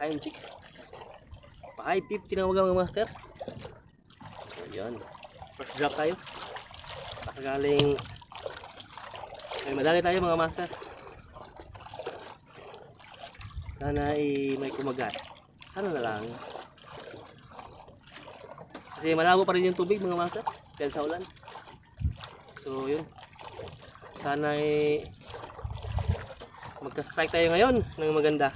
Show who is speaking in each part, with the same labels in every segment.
Speaker 1: Time check. 5:50 na mga master. So yun. First drop tayo. Kasagaling ay madali tayo mga master. Sana ay may kumagat. Sana na lang. Kasi malabo pa rin yung tubig mga master dahil sa ulan. So yun. Sana ay magka-strike tayo ngayon ng maganda.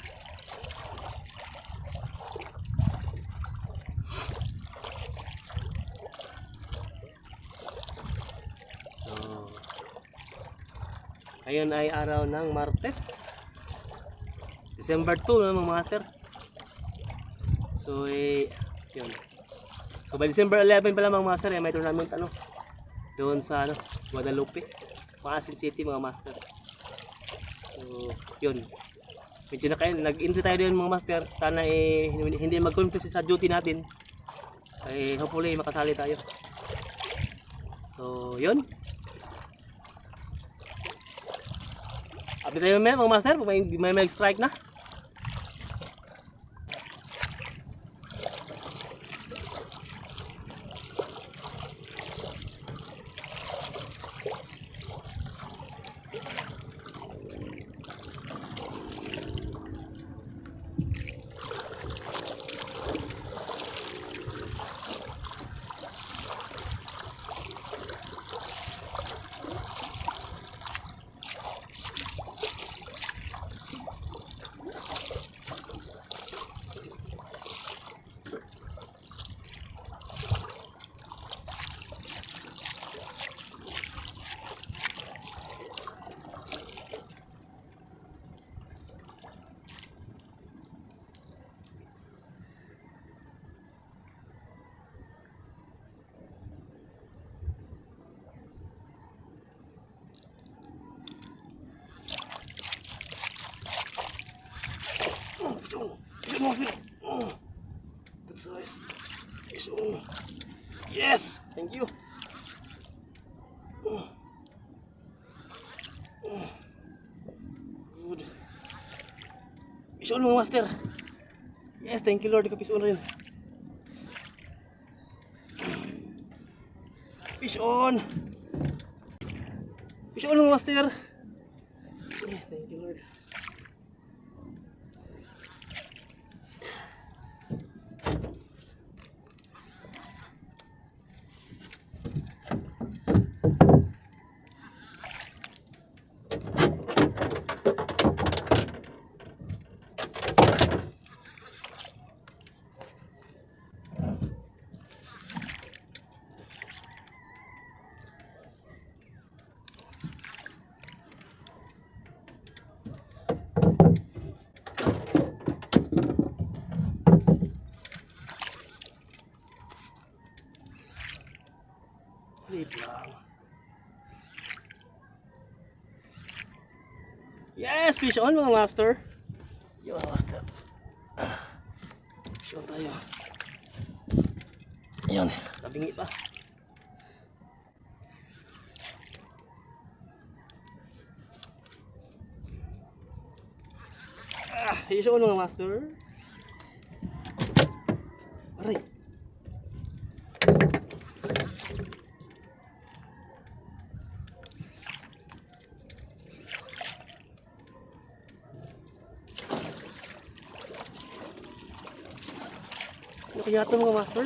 Speaker 1: So ngayon ay araw ng Martes, December 2 na mga master. So yun. So by December 11 pala mga master may tournament doon sa Guadalupe, Quezon City mga master. So yun. Medyo nag-entry tayo doon mga master. Sana hindi mag-confuse sa duty natin. Hopefully makasali tayo. So yun. Update tayo mga master kung may strike na. That's nice. Yes, thank you. Good. Fish on mga master. Yes, thank you Lord. Fish on rin. Fish on. Fish on mga master. Yeah, thank you Lord. Yes, fish on mga master. Yun mga master. Fish on tayo. Ayun, tabingi pa. Fish on mga master. Aray. Ano kaya ito mga master?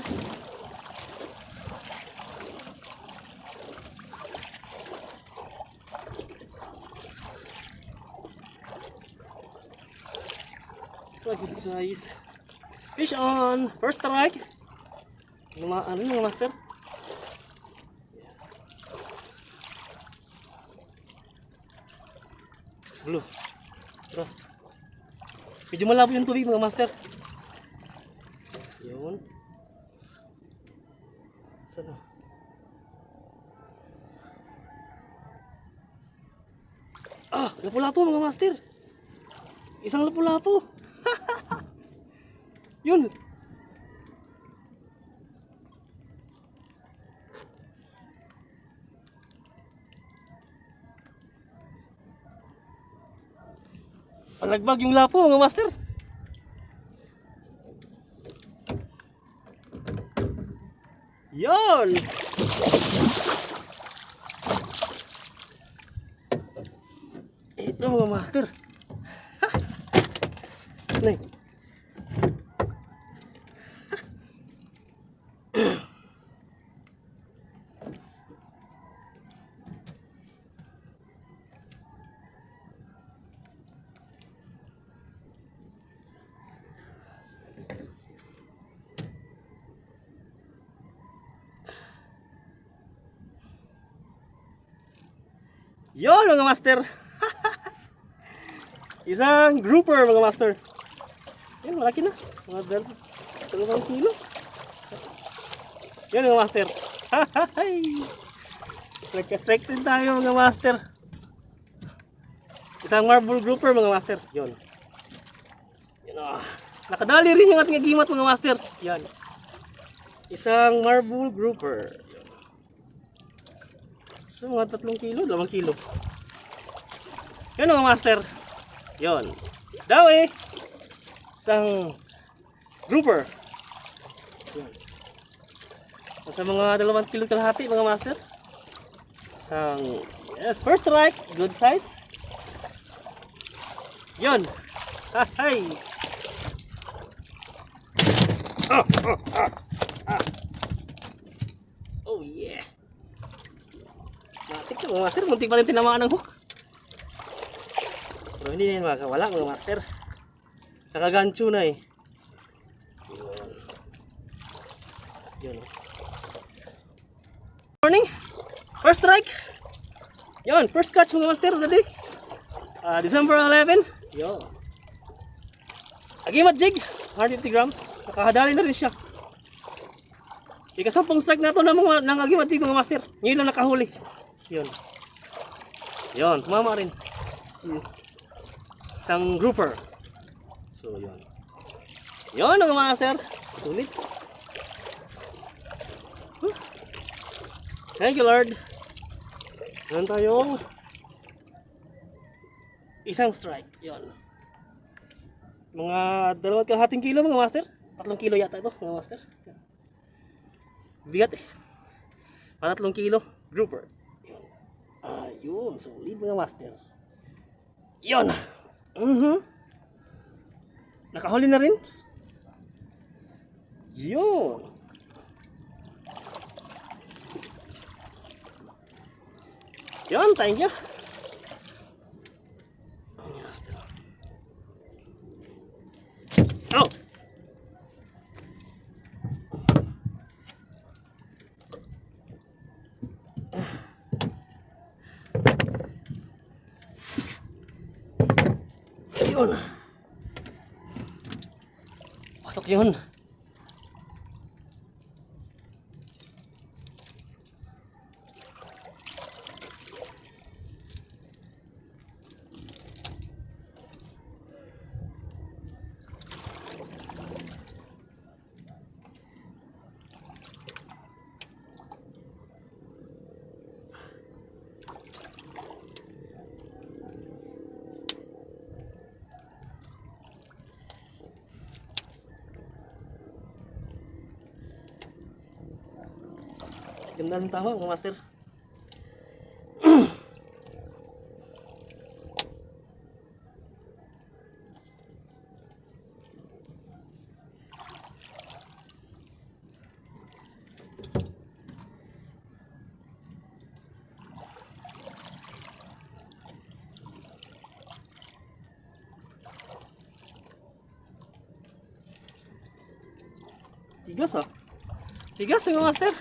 Speaker 1: Good size. Fish on! First strike! Ano mga master? Blue. Ito. Medyo malabo yung tubig mga master. Yun. Sana. Lapu-lapu mga master. Isang lapu-lapu. Yun. Palagbag yung lapo mga master. Yon! Ito mga master. Nay. Yon mga master. Isang grouper mga master. Yan, malaki na. Mga 2 kilo. Yan mga master. Nagka-strike din tayo mga master. Isang marble grouper mga master. Yon. Yan o. Nakadali rin yung ating agimat mga master. Yan. Isang marble grouper. So mga 3 kilo, 2 kilo. Yan mga master. Yon. Dawi. Isang grouper. Yan. Sa mga 2 kilo kalahati mga master. Isang yes, first strike, good size. Yon. Hay. Oh yeah. Matik to mga master, muntik pa rin tinamaan ng hook. Pero hindi na yun makakawala mga master. Nakagancho na eh. Yun. Morning. First strike. Yun, first catch mga master of the day. December 11. Yun. Agimat jig, 150 grams. Nakahadali na rin siya. Ikasampung strike na ito ng agimat jig mga master. Ngayon lang nakahuli. Yun. Yun, tumama rin. Isang grouper. So, yun. Yun mga master. Sulit. Thank you Lord. Meron tayong isang strike. Yun. Mga 2.5 kilo mga master. 3 kilo yata ito mga master. Bigat eh. 3 kilo grouper. Ayun, solid mga master. Yun. Nakahuli na rin. Yun. Yun, thank you. Mga master. Oh! Yun. Pasok yun. Ganda ng tawa mga master. Tigas ah. Tigas mga master.